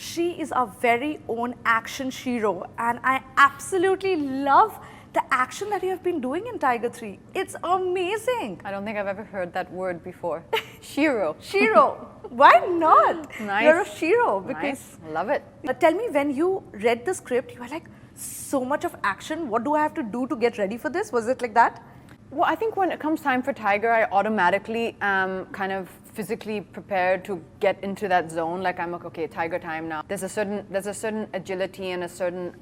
she is our very own action shiro, and I absolutely love the action that you have been doing in Tiger 3. It's amazing. I don't think I've ever heard that word before. Shiro. Shiro. Why not? Nice. You're a shiro because... Nice. Love it. Tell me, when you read the script, you were like, so much of action. What do I have to do to get ready for this? Was it like that? Well, I think when it comes time for Tiger, I automatically am kind of physically prepared to get into that zone. Like I'm like, okay, Tiger time now. There's a certain agility and a certain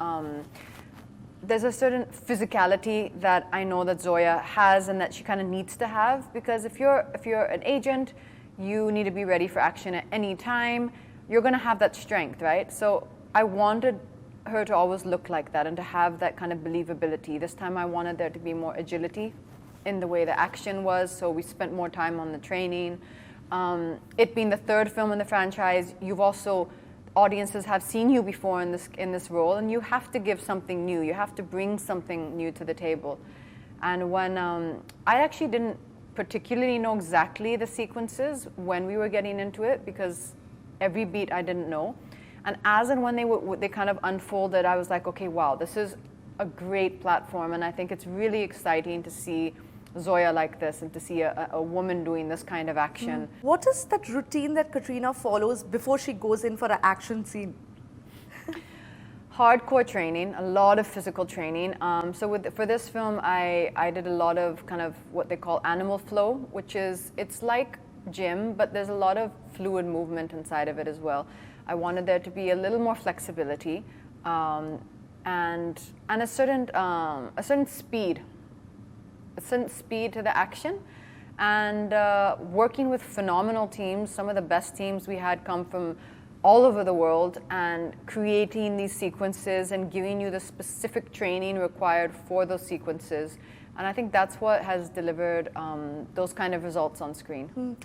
physicality that I know that Zoya has and that she kind of needs to have, because if you're an agent, you need to be ready for action at any time. You're going to have that strength, right? So I wanted her to always look like that and to have that kind of believability. This time I wanted there to be more agility in the way the action was, so we spent more time on the training. It being the third film in the franchise, audiences have seen you before in this role, and you have to give something new. You have to bring something new to the table. And when I actually didn't particularly know exactly the sequences when we were getting into it, because every beat I didn't know. And as and when they kind of unfolded, I was like, okay, wow, this is a great platform, and I think it's really exciting to see Zoya like this and to see a woman doing this kind of action. What is that routine that Katrina follows before she goes in for an action scene? Hardcore training, a lot of physical training. For this film, I did a lot of kind of what they call animal flow, which is, it's like gym, but there's a lot of fluid movement inside of it as well. I wanted there to be a little more flexibility and a certain speed. A certain speed to the action, and working with phenomenal teams. Some of the best teams we had come from all over the world, and creating these sequences and giving you the specific training required for those sequences. And I think that's what has delivered those kind of results on screen.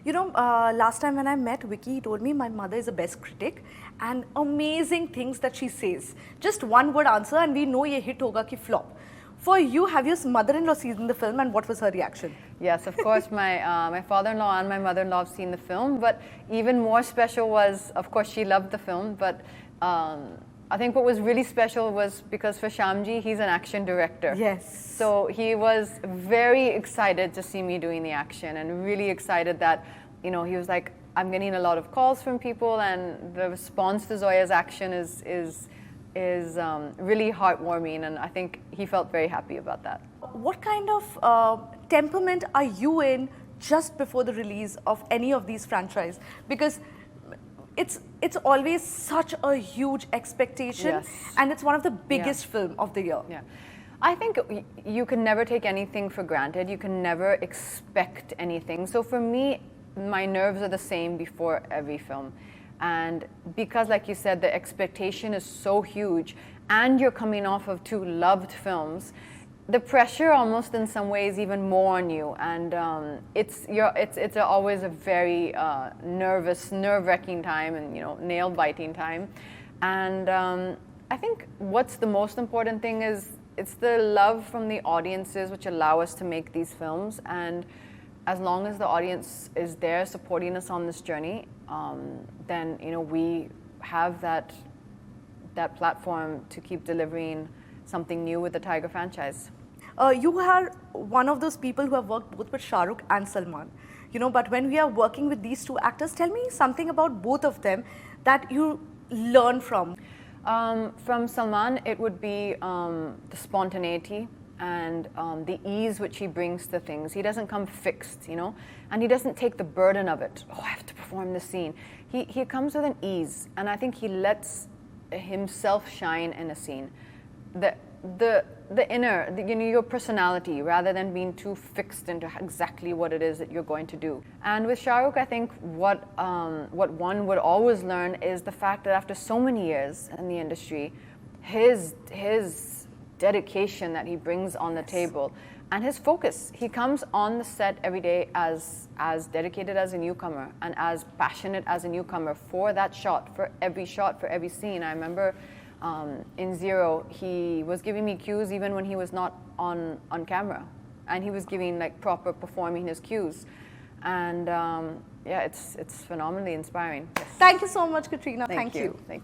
You know, last time when I met Vicky, he told me my mother is the best critic, and amazing things that she says. Just one word answer and we know ye hit hoga ki flop. For you, have your mother-in-law seen the film, and what was her reaction? Yes, of course, my father-in-law and my mother-in-law have seen the film, but even more special was, of course, she loved the film, but I think what was really special was because for Shyamji, he's an action director. Yes. So he was very excited to see me doing the action, and really excited that, you know, he was like, I'm getting a lot of calls from people, and the response to Zoya's action is really heartwarming, and I think he felt very happy about that. What kind of temperament are you in just before the release of any of these franchises? Because it's always such a huge expectation, yes, and it's one of the biggest film of the year. Yeah. I think you can never take anything for granted. You can never expect anything. So for me, my nerves are the same before every film. And because, like you said, the expectation is so huge, and you're coming off of two loved films, the pressure almost in some ways even more on you. And it's always a very nervous, nerve-wracking time, and, you know, nail-biting time. And I think what's the most important thing is it's the love from the audiences which allow us to make these films. And as long as the audience is there supporting us on this journey, then, you know, we have that platform to keep delivering something new with the Tiger franchise. You are one of those people who have worked both with Shah Rukh and Salman. You know, but when we are working with these two actors, tell me something about both of them that you learn from. From Salman, it would be the spontaneity and the ease which he brings to things. He doesn't come fixed, you know, and he doesn't take the burden of it. Oh, I have to perform this scene. He comes with an ease, and I think he lets himself shine in a scene. The inner, you know, your personality, rather than being too fixed into exactly what it is that you're going to do. And with Shah Rukh, I think what one would always learn is the fact that after so many years in the industry, his dedication that he brings on the table, and his focus. He comes on the set every day as dedicated as a newcomer, and as passionate as a newcomer for that shot, for every scene. I remember in Zero, he was giving me cues even when he was not on camera, and he was giving, like, proper performing his cues. And yeah, it's phenomenally inspiring. Yes. Thank you so much, Katrina. Thank you. you. Thank you.